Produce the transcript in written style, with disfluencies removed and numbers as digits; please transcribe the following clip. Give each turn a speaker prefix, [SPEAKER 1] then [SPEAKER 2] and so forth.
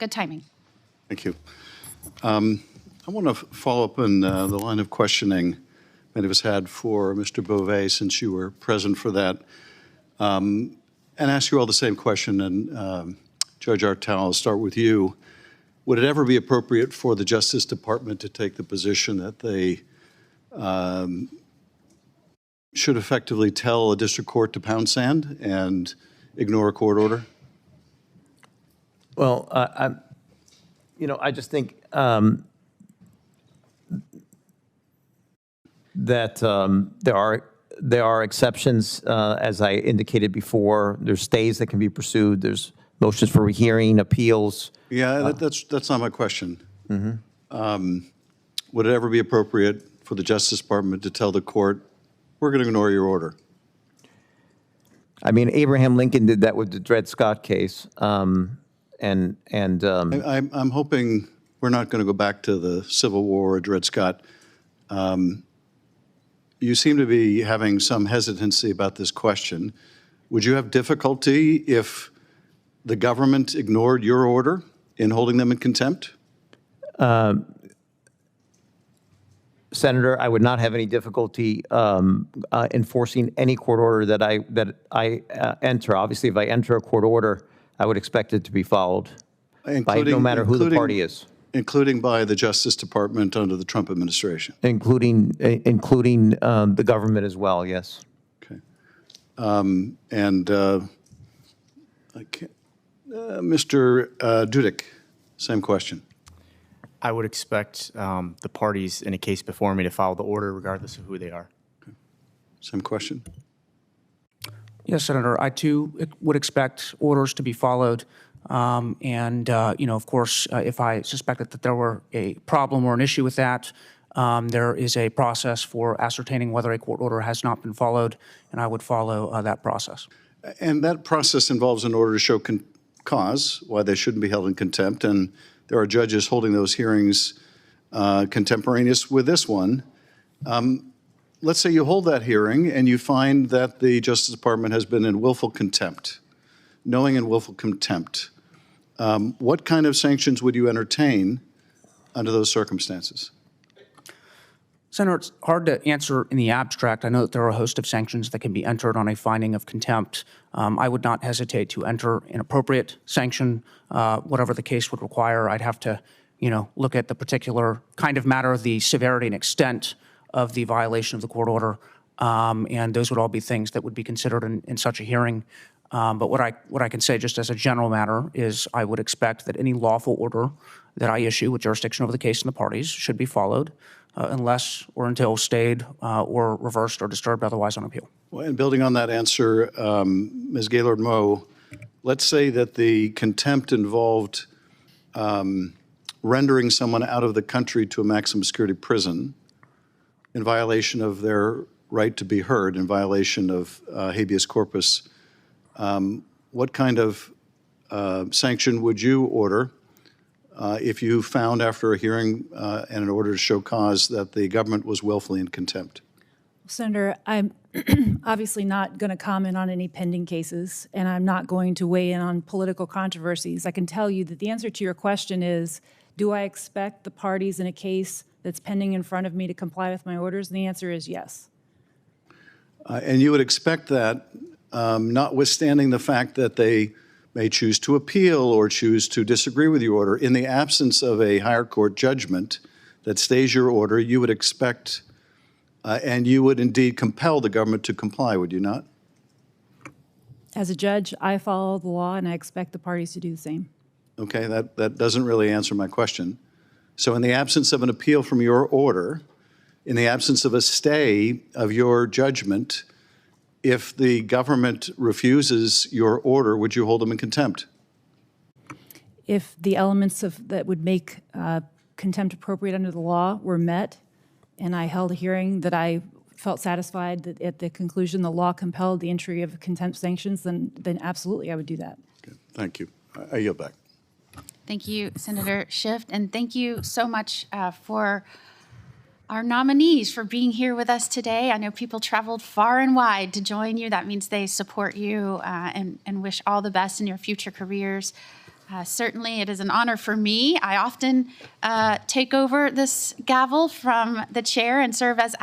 [SPEAKER 1] good timing.
[SPEAKER 2] Thank you. I want to follow up on the line of questioning many of us had for Mr. Beauvais, since you were present for that, and ask you all the same question. And Judge Artel, I'll start with you. Would it ever be appropriate for the Justice Department to take the position that they should effectively tell a district court to pound sand and ignore a court order?
[SPEAKER 3] Well, I just think that there are exceptions, as I indicated before. There's stays that can be pursued. There's motions for rehearing, appeals.
[SPEAKER 2] Yeah, that's not my question. Would it ever be appropriate for the Justice Department to tell the court, we're going to ignore your order?
[SPEAKER 3] I mean, Abraham Lincoln did that with the Dred Scott case.
[SPEAKER 2] I'm hoping we're not going to go back to the Civil War or Dred Scott. You seem to be having some hesitancy about this question. Would you have difficulty if the government ignored your order in holding them in contempt?
[SPEAKER 3] Senator, I would not have any difficulty enforcing any court order that I enter. Obviously, if I enter a court order, I would expect it to be followed, no matter who the party is.
[SPEAKER 2] Including by the Justice Department under the Trump administration?
[SPEAKER 3] Including the government as well, yes.
[SPEAKER 2] Okay. Mr. Dudek, same question.
[SPEAKER 4] I would expect the parties in a case before me to follow the order regardless of who they are.
[SPEAKER 2] Okay. Same question.
[SPEAKER 5] Yes, Senator. I, too, would expect orders to be followed. Of course, if I suspected that there were a problem or an issue with that, there is a process for ascertaining whether a court order has not been followed, and I would follow that process.
[SPEAKER 2] And that process involves an order to show cause why they shouldn't be held in contempt, and there are judges holding those hearings contemporaneous with this one. Let's say you hold that hearing and you find that the Justice Department has been in willful contempt, knowing and willful contempt. What kind of sanctions would you entertain under those circumstances?
[SPEAKER 5] Senator, it's hard to answer in the abstract. I know that there are a host of sanctions that can be entered on a finding of contempt. I would not hesitate to enter an appropriate sanction, whatever the case would require. I'd have to, look at the particular kind of matter, the severity and extent of the violation of the court order, and those would all be things that would be considered in such a hearing. But what I can say just as a general matter is I would expect that any lawful order that I issue with jurisdiction over the case and the parties should be followed unless or until stayed or reversed or disturbed otherwise on appeal.
[SPEAKER 2] Well, and building on that answer, Ms. Gaylord-Moe, let's say that the contempt involved rendering someone out of the country to a maximum security prison in violation of their right to be heard, in violation of habeas corpus. What kind of sanction would you order if you found after a hearing and in order to show cause that the government was willfully in contempt?
[SPEAKER 6] Senator, I'm obviously not going to comment on any pending cases, and I'm not going to weigh in on political controversies. I can tell you that the answer to your question is, do I expect the parties in a case that's pending in front of me to comply with my orders? And the answer is yes.
[SPEAKER 2] And you would expect that, notwithstanding the fact that they may choose to appeal or choose to disagree with your order, in the absence of a higher court judgment that stays your order, you would expect and you would indeed compel the government to comply, would you not?
[SPEAKER 6] As a judge, I follow the law, and I expect the parties to do the same.
[SPEAKER 2] Okay, that doesn't really answer my question. So in the absence of an appeal from your order, in the absence of a stay of your judgment, if the government refuses your order, would you hold them in contempt?
[SPEAKER 6] If the elements that would make contempt appropriate under the law were met, and I held a hearing that I felt satisfied that at the conclusion the law compelled the entry of contempt sanctions, then absolutely I would do that.
[SPEAKER 2] Okay, thank you. I yield back.
[SPEAKER 1] Thank you, Senator Schiff, and thank you so much for our nominees for being here with us today. I know people traveled far and wide to join you. That means they support you and wish all the best in your future careers. Certainly, it is an honor for me. I often take over this gavel from the chair and serve as